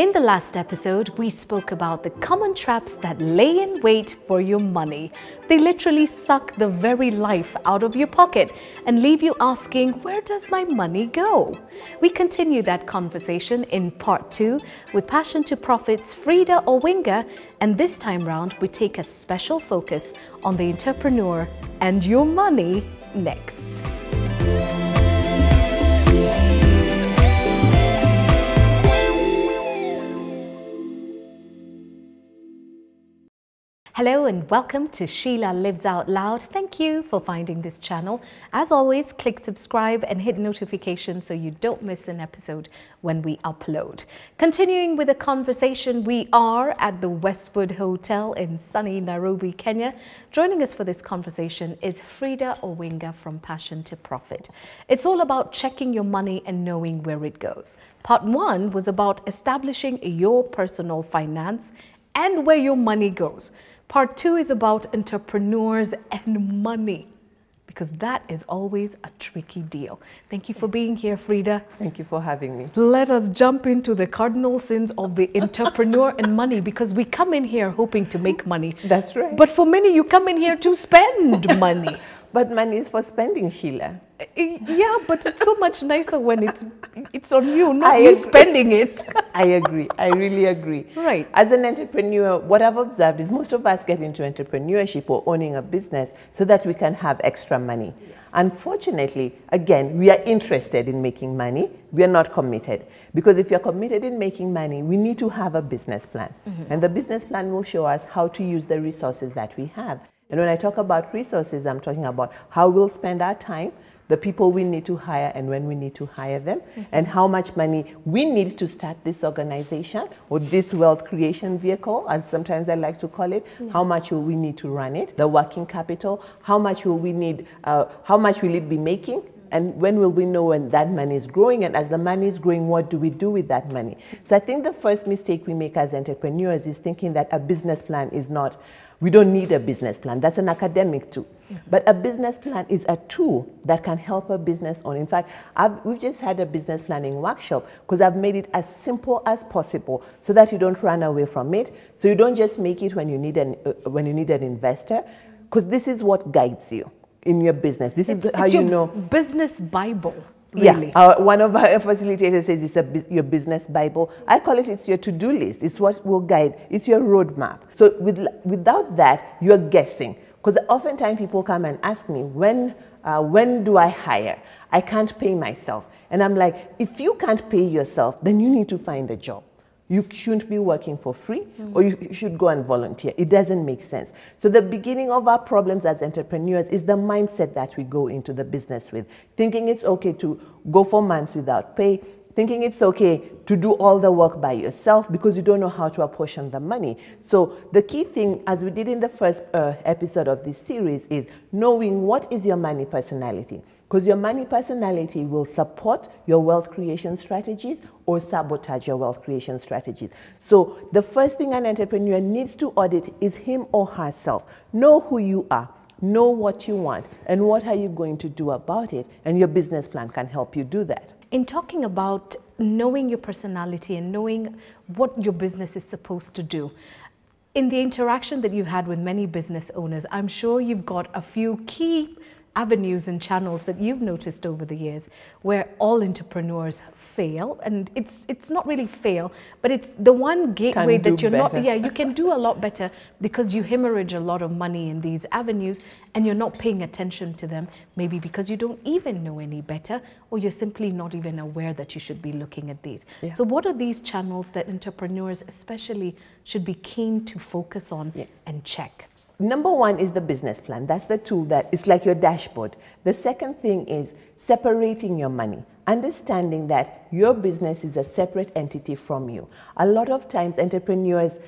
In the last episode, we spoke about the common traps that lay in wait for your money. They literally suck the very life out of your pocket and leave you asking, where does my money go? We continue that conversation in part 2 with Passion to Profit's Frida Owinga, and this time round, we take a special focus on the entrepreneur and your money next. Hello and welcome to Sheila Lives Out Loud. Thank you for finding this channel. As always, click subscribe and hit notifications so you don't miss an episode when we upload. Continuing with the conversation, we are at the Westwood Hotel in sunny Nairobi, Kenya. Joining us for this conversation is Frida Owinga from Passion to Profit. It's all about checking your money and knowing where it goes. Part 1 was about establishing your personal finance and where your money goes. Part 2 is about entrepreneurs and money, because that is always a tricky deal. Thank you for being here, Frida. Thank you for having me. Let us jump into the cardinal sins of the entrepreneur and money, because we come in here hoping to make money. That's right. But for many, you come in here to spend money. But money is for spending, Sheila. Yeah, but it's so much nicer when it's on you, not you spending it. I agree. I really agree. Right. As an entrepreneur, what I've observed is most of us get into entrepreneurship or owning a business so that we can have extra money. Yes. Unfortunately, again, we are interested in making money. We are not committed. Because if you're committed in making money, we need to have a business plan. Mm-hmm. And the business plan will show us how to use the resources that we have. And when I talk about resources, I'm talking about how we'll spend our time, the people we need to hire and when we need to hire them, mm-hmm. and how much money we need to start this organization or this wealth creation vehicle, as sometimes I like to call it. Yeah. How much will we need to run it, the working capital, how much will we need, how much will it be making, and when will we know when that money is growing, and as the money is growing, what do we do with that money? So I think the first mistake we make as entrepreneurs is thinking that a business plan is not, we don't need a business plan. That's an academic tool. Mm-hmm. But a business plan is a tool that can help a business owner. In fact, we've just had a business planning workshop because I've made it as simple as possible so that you don't run away from it. So you don't just make it when you need an investor, because this is what guides you in your business. This is how you know. Business Bible. Really? Yeah, one of our facilitators says it's your business Bible. I call it, it's your to-do list. It's what will guide. It's your roadmap. So without that, you're guessing. Because oftentimes people come and ask me, when do I hire? I can't pay myself. And I'm like, if you can't pay yourself, then you need to find a job. You shouldn't be working for free, mm-hmm. or you should go and volunteer. It doesn't make sense. So the beginning of our problems as entrepreneurs is the mindset that we go into the business with. Thinking it's okay to go for months without pay, thinking it's okay to do all the work by yourself because you don't know how to apportion the money. So the key thing, as we did in the first episode of this series, is knowing what is your money personality. Because your money personality will support your wealth creation strategies or sabotage your wealth creation strategies. So the first thing an entrepreneur needs to audit is him or herself. Know who you are, know what you want, and what are you going to do about it. And your business plan can help you do that. In talking about knowing your personality and knowing what your business is supposed to do, in the interaction that you've had with many business owners, I'm sure you've got a few key avenues and channels that you've noticed over the years where all entrepreneurs fail, and it's not really fail, but it's the one gateway that you're not, yeah, you can do a lot better because you hemorrhage a lot of money in these avenues and you're not paying attention to them, maybe because you don't even know any better, or you're simply not even aware that you should be looking at these. Yeah. So what are these channels that entrepreneurs especially should be keen to focus on? Yes. And check? Number one is the business plan. That's the tool that is like your dashboard. The second thing is separating your money, understanding that your business is a separate entity from you. A lot of times entrepreneurs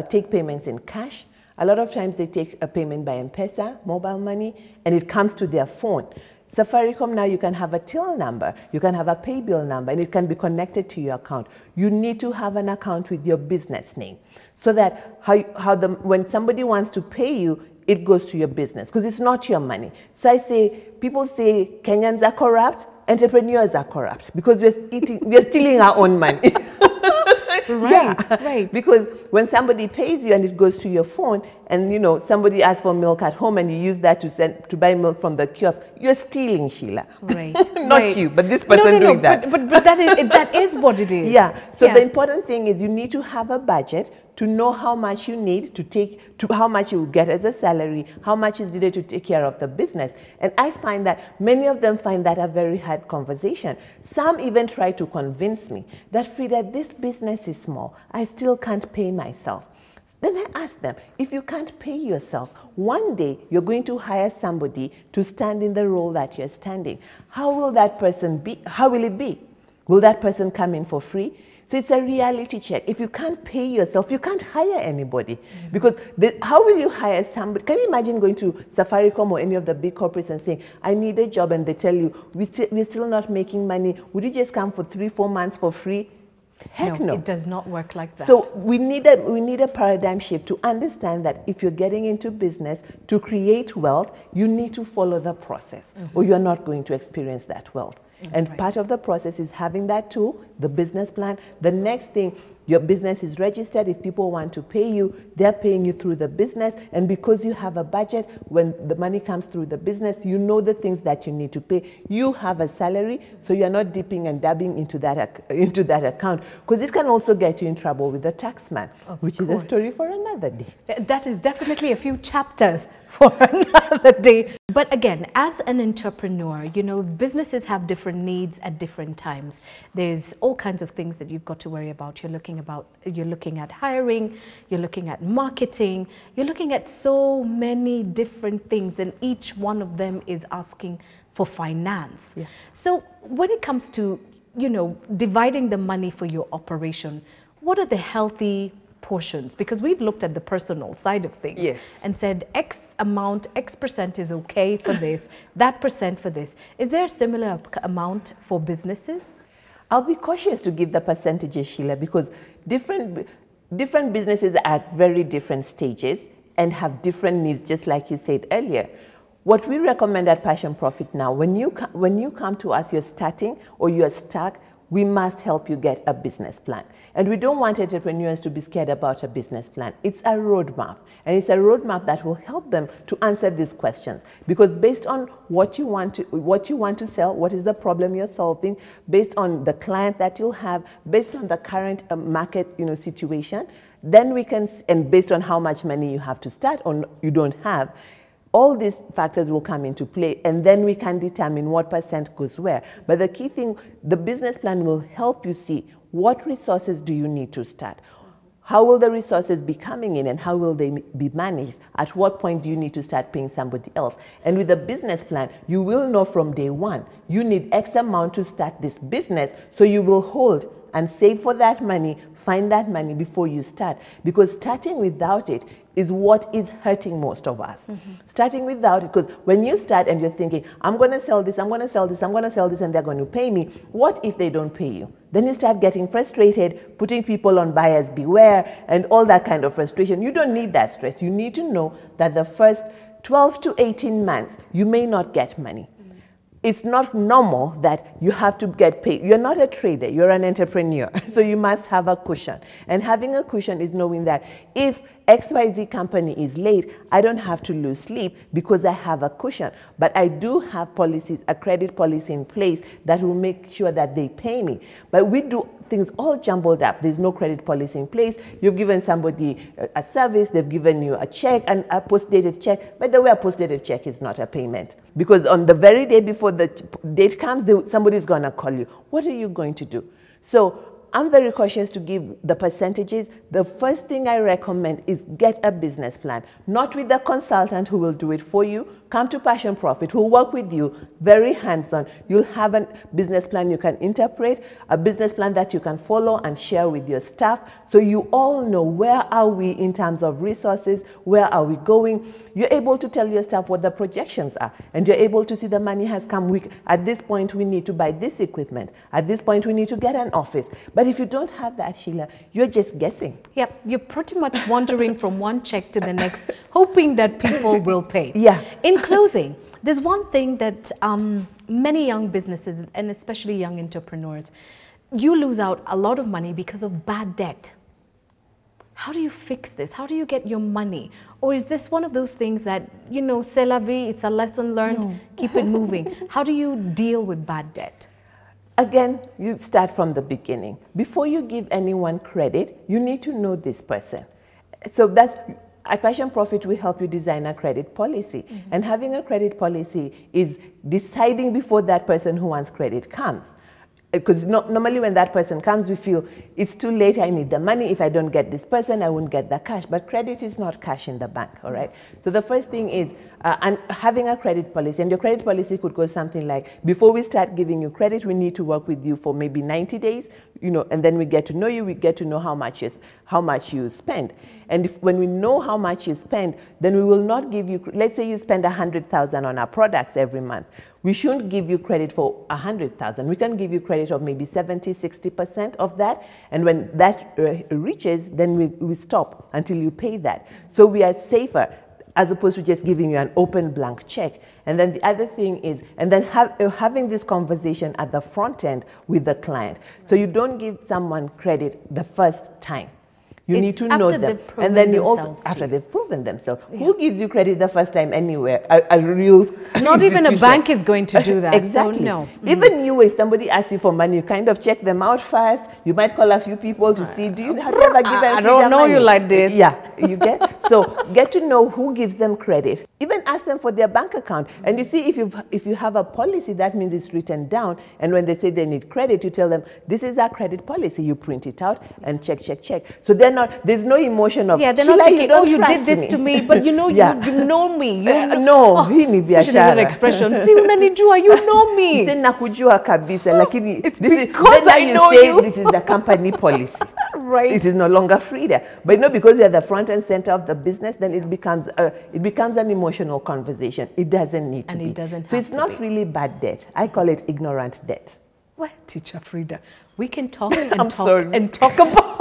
take payments in cash. A lot of times they take a payment by M-Pesa, mobile money, and it comes to their phone. Safaricom now, you can have a till number, you can have a pay bill number, and it can be connected to your account. You need to have an account with your business name so that when somebody wants to pay you, it goes to your business because it's not your money. So I say, people say Kenyans are corrupt, entrepreneurs are corrupt because we're stealing our own money. Right, right. Because when somebody pays you and it goes to your phone, and you know somebody asks for milk at home and you use that to buy milk from the kiosk, you're stealing, Sheila. Right. Not you, but this person doing that. But that is what it is. Yeah. So the important thing is you need to have a budget to know how much you need to how much you get as a salary, how much is needed to take care of the business. And I find that many of them find that a very hard conversation. Some even try to convince me that, Frida, this business is small. I still can't pay myself. Then I ask them, if you can't pay yourself, one day you're going to hire somebody to stand in the role that you're standing. How will that person be? How will it be? Will that person come in for free? So it's a reality check. If you can't pay yourself, you can't hire anybody. Mm-hmm. Because how will you hire somebody? Can you imagine going to Safaricom or any of the big corporates and saying, I need a job, and they tell you, we're still not making money. Would you just come for 3-4 months for free? Heck no. It does not work like that. So we need a paradigm shift to understand that if you're getting into business to create wealth, you need to follow the process, or you're not going to experience that wealth. And part of the process is having that tool, the business plan. The next thing, your business is registered. If people want to pay you, they're paying you through the business. And because you have a budget, when the money comes through the business, you know the things that you need to pay. You have a salary, so you're not dipping and dabbing into that account. Because this can also get you in trouble with the taxman, which is a story for another day. That is definitely a few chapters for another day. But again, as an entrepreneur, you know, businesses have different needs at different times. There's all kinds of things that you've got to worry about. You're looking at hiring, you're looking at marketing, you're looking at so many different things, and each one of them is asking for finance. Yeah. So when it comes to, you know, dividing the money for your operation, what are the healthy portions? Because we've looked at the personal side of things and said X amount, X percent is okay for this, that percent for this. Is there a similar amount for businesses? I'll be cautious to give the percentages, Sheila, because different businesses are at very different stages and have different needs, just like you said earlier. What we recommend at PassionProfit now, when you come to us, you're starting or you're stuck, we must help you get a business plan. And we don't want entrepreneurs to be scared about a business plan. It's a roadmap, and it's a roadmap that will help them to answer these questions. Because based on what you want to sell, what is the problem you're solving, based on the client that you'll have, based on the current market, situation, then we can, and based on how much money you have to start or you don't have, all these factors will come into play, and then we can determine what percent goes where. But the key thing, the business plan will help you see what resources do you need to start. How will the resources be coming in, and how will they be managed? At what point do you need to start paying somebody else? And with the business plan, you will know from day one, you need X amount to start this business, so you will hold and save for that money, find that money before you start. Because starting without it is what is hurting most of us. Starting without it, because when you start and you're thinking, I'm going to sell this, I'm going to sell this, I'm going to sell this, and they're going to pay me, what if they don't pay you? Then you start getting frustrated, putting people on buyers beware, and all that kind of frustration. You don't need that stress. You need to know that the first 12 to 18 months, you may not get money. It's not normal that you have to get paid. You're not a trader, you're an entrepreneur. So you must have a cushion. And having a cushion is knowing that if XYZ company is late, I don't have to lose sleep because I have a cushion. But I do have policies, a credit policy in place that will make sure that they pay me. But we do things all jumbled up. There's no credit policy in place. You've given somebody a service, they've given you a check, and a post-dated check. By the way, a post-dated check is not a payment. Because on the very day before the date comes, somebody's going to call you. What are you going to do? So I'm very cautious to give the percentages. The first thing I recommend is get a business plan, not with a consultant who will do it for you. Come to PassionProfit, who'll work with you, very hands-on. You'll have a business plan you can interpret, a business plan that you can follow and share with your staff, so you all know where are we in terms of resources, where are we going. You're able to tell your staff what the projections are, and you're able to see the money has come. At this point, we need to buy this equipment. At this point, we need to get an office. But if you don't have that, Sheila, you're just guessing. Yep, you're pretty much wandering from one check to the next, hoping that people will pay. Yeah. In closing, there's one thing that many young businesses, and especially young entrepreneurs, you lose out a lot of money because of bad debt. How do you fix this? How do you get your money? Or is this one of those things that, you know, c'est la vie, it's a lesson learned, keep it moving? How do you deal with bad debt? Again, you start from the beginning. Before you give anyone credit, you need to know this person. So that's, at PassionProfit, we help you design a credit policy. And having a credit policy is deciding before that person who wants credit comes. Because normally when that person comes, we feel it's too late, I need the money. If I don't get this person, I won't get the cash. But credit is not cash in the bank, all right? So the first thing is and having a credit policy. And your credit policy could go something like, before we start giving you credit, we need to work with you for maybe 90 days, you know, and then we get to know you, we get to know how much you spend. And when we know how much you spend, then we will not give you, let's say you spend 100,000 on our products every month. We shouldn't give you credit for 100,000. We can give you credit of maybe 70, 60% of that. And when that reaches, then we stop until you pay that. So we are safer as opposed to just giving you an open blank check. And then the other thing is, and then having this conversation at the front end with the client. So you don't give someone credit the first time. You need to know them. And then you also, after they've proven themselves, who gives you credit the first time anywhere? A real Not even a bank is going to do that. Exactly. So no. Even you, if somebody asks you for money, you kind of check them out first. You might call a few people to see, have you ever given I don't know money? You like this. Yeah, you get? So get to know who gives them credit. Even ask them for their bank account. And you see, if you have a policy, that means it's written down. And when they say they need credit, you tell them, this is our credit policy. You print it out and check. So they're there's no emotion of, they're not thinking, oh, you did this to me, but you know, you know me. No, hii ni biashara. That expression, si unanijua, you know me. Nakujua kabisa, lakini it's because I know you. This is the company policy. Right. It is no longer Frida. But you know, because you're the front and center of the business, then it becomes an emotional conversation. It doesn't need to be. And it doesn't have so it's not really bad debt. I call it ignorant debt. Well, Teacher Frida, we can talk and I'm talk about.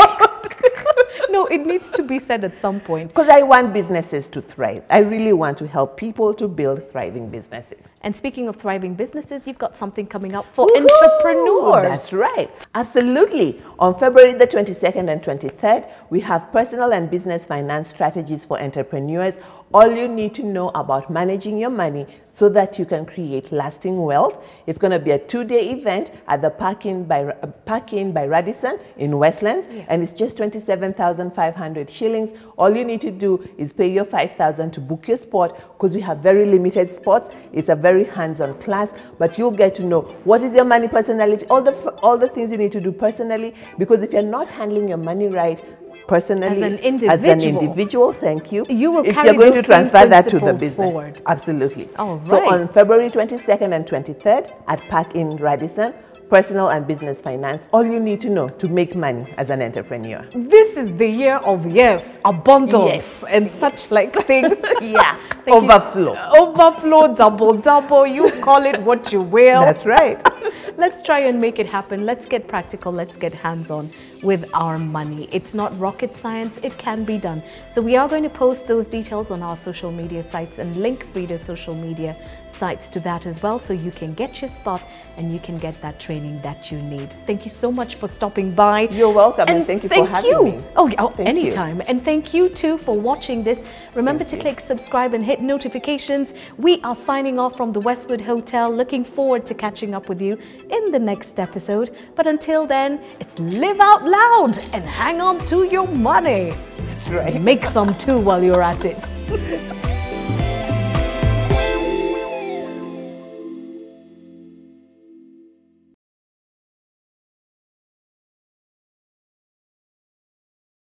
No, it needs to be said at some point. Because I want businesses to thrive. I really want to help people to build thriving businesses. And speaking of thriving businesses, you've got something coming up for entrepreneurs. That's right. Absolutely. On February the 22nd and 23rd, we have personal and business finance strategies for entrepreneurs. All you need to know about managing your money so that you can create lasting wealth. It's going to be a 2-day event at the Park Inn by Radisson in Westlands, and it's just 27,500 shillings. All you need to do is pay your 5,000 to book your spot, because we have very limited spots. It's a very hands-on class, but you'll get to know what is your money personality, all the things you need to do personally, because if you're not handling your money right, personally, as an individual, thank you. You will if carry you're going to those transfer same that to the principles business. forward. Absolutely. All right. So on February 22nd and 23rd at Park Inn Radisson, personal and business finance, all you need to know to make money as an entrepreneur. This is the year of abundance and such like things. Overflow, double. You call it what you will. That's right. Let's try and make it happen. Let's get practical. Let's get hands-on with our money. It's not rocket science. It can be done. So we are going to post those details on our social media sites and link Frida's social media sites to that as well, so you can get your spot and you can get that training that you need. Thank you so much for stopping by. You're welcome, and thank you for having me. Anytime. And thank you too for watching this. Remember to click subscribe and hit notifications. We are signing off from the Westwood Hotel. Looking forward to catching up with you in the next episode. But until then, it's live out loud and hang on to your money. That's right. Make some too while you're at it.